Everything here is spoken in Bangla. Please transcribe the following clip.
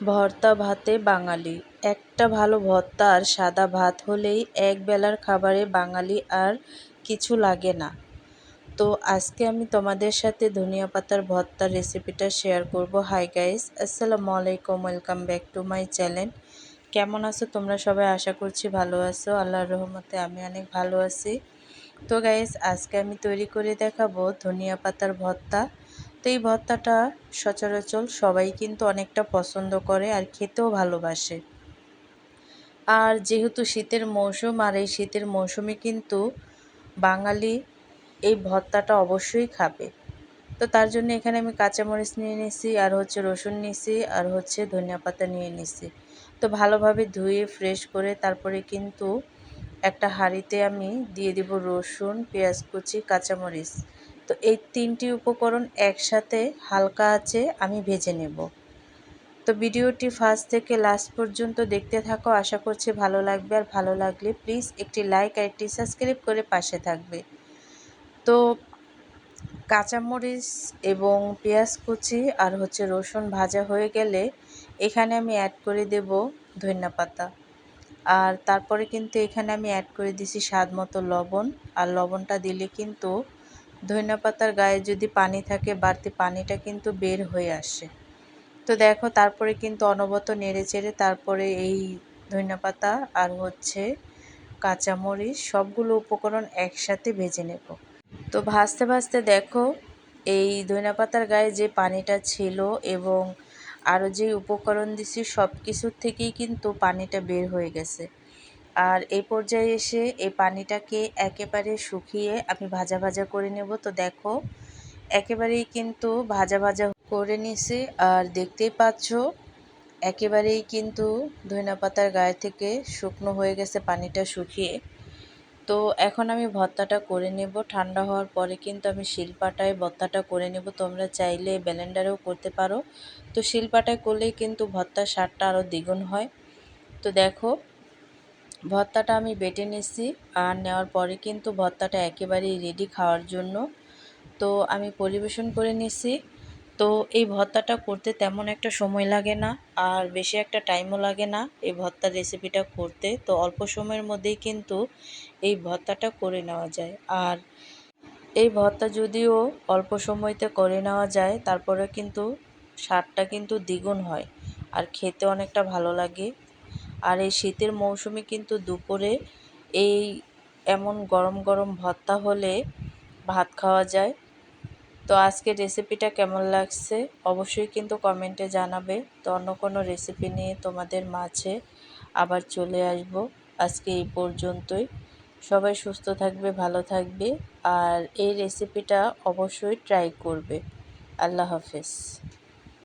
ভর্তা ভাতে বাঙালি। একটা ভালো ভর্তা আর সাদা ভাত হলেই এক বেলার খাবারে বাঙালি আর কিছু লাগে না। তো আজকে আমি তোমাদের সাথে ধনিয়া পাতার ভর্তার রেসিপিটা শেয়ার করব। হাই গাইস, আসসালামু আলাইকুম, welcome back to my channel. কেমন আছো তোমরা সবাই? আশা করছি ভালো আছো। আল্লাহর রহমতে আমি অনেক ভালো আছি। তো গাইস, আজকে আমি তৈরি করে দেখাবো ধনিয়া পাতার ভর্তা। তো এই ভর্তাটা সচরাচর সবাই কিন্তু অনেকটা পছন্দ করে আর খেতেও ভালোবাসে। আর যেহেতু শীতের মৌসুম, আর এই শীতের মৌসুমে কিন্তু বাঙালি এই ভর্তাটা অবশ্যই খাবে। তো তার জন্য এখানে আমি কাঁচামরিচ নিয়ে নিছি, আর রসুন নিছি, আর ধনিয়া পাতা নিয়ে নিছি। তো ভালোভাবে ধুয়ে ফ্রেশ করে তারপরে কিন্তু একটা হাঁড়িতে আমি দিয়ে দিব রসুন, পেঁয়াজ কুচি, কাঁচামরিচ। তো এই তিনটি উপকরণ একসাথে হালকা আঁচে আমি ভেজে নেব। তো ভিডিওটি ফার্স্ট থেকে লাস্ট পর্যন্ত দেখতে থাকো, আশা করছি ভালো লাগবে। আর ভালো লাগলে প্লিজ একটি লাইক আর একটি সাবস্ক্রাইব করে পাশে থাকবে। তো কাঁচামরিচ এবং পেঁয়াজ কুচি আর রসুন ভাজা হয়ে গেলে এখানে আমি অ্যাড করে দেব ধনিয়া পাতা। আর তারপরে কিন্তু এখানে আমি অ্যাড করে দিছি স্বাদ মতো লবণ। আর লবণটা দিলে কিন্তু ধনিয়া পাতার গায়ে যদি পানি থাকে, বাড়তি পানিটা কিন্তু বের হয়ে আসে। তো দেখো, তারপরে কিন্তু অনবরত নেড়ে চেড়ে তারপরে এই ধনিয়া পাতা আর কাঁচামরিচ সবগুলো উপকরণ একসাথে ভেজে নেব। তো ভাজতে ভাজতে দেখো, এই ধনিয়া পাতার গায়ে যে পানিটা ছিল এবং আরও যে উপকরণ দিছি সব কিছুর থেকেই কিন্তু পানিটা বের হয়ে গেছে। আর এই পর্যায়ে এসে এই পানিটাকে একেবারে শুকিয়ে আমি ভাজা ভাজা করে নেব। তো দেখো, একেবারেই কিন্তু ভাজা ভাজা করে নিছি। আর দেখতেই পাচ্ছ একেবারেই কিন্তু ধনিয়া পাতার গায়ে থেকে শুকনো হয়ে গেছে পানিটা শুকিয়ে। তো এখন আমি ভর্তাটা করে নেব। ঠান্ডা হওয়ার পরে কিন্তু আমি শিলপাটায় ভর্তাটা করে নেব। তোমরা চাইলে ব্লেন্ডারেও করতে পারো। তো শিলপাটায় করলেই কিন্তু ভর্তার স্বাদটা আরও দ্বিগুণ হয়। তো দেখো, ভর্তাটা আমি বেটে নিছি। আর নেওয়ার পরে কিন্তু ভর্তাটা একেবারেই রেডি খাওয়ার জন্য। তো আমি পরিবেশন করে নিছি। তো এই ভর্তাটা করতে তেমন একটা সময় লাগে না, আর বেশি একটা টাইমও লাগে না এই ভর্তার রেসিপিটা করতে। তো অল্প সময়ের মধ্যেই কিন্তু এই ভর্তাটা করে নেওয়া যায়। আর এই ভর্তা যদিও অল্প সময়তে করে নেওয়া যায়, তারপরে কিন্তু স্বাদটা কিন্তু দ্বিগুণ হয় আর খেতে অনেকটা ভালো লাগে। আর এই শীতের মৌসুমে কিন্তু দুপুরে এই এমন গরম গরম ভর্তা হলে ভাত খাওয়া যায়। তো আজকের রেসিপিটা কেমন লাগছে অবশ্যই কিন্তু কমেন্টে জানাবে। তো অন্য কোনো রেসিপি নিয়ে তোমাদের মাঝে আবার চলে আসব। আজকে এই পর্যন্তই। সবাই সুস্থ থাকবে, ভালো থাকবে, আর এই রেসিপিটা অবশ্যই ট্রাই করবে। আল্লাহ হাফেজ।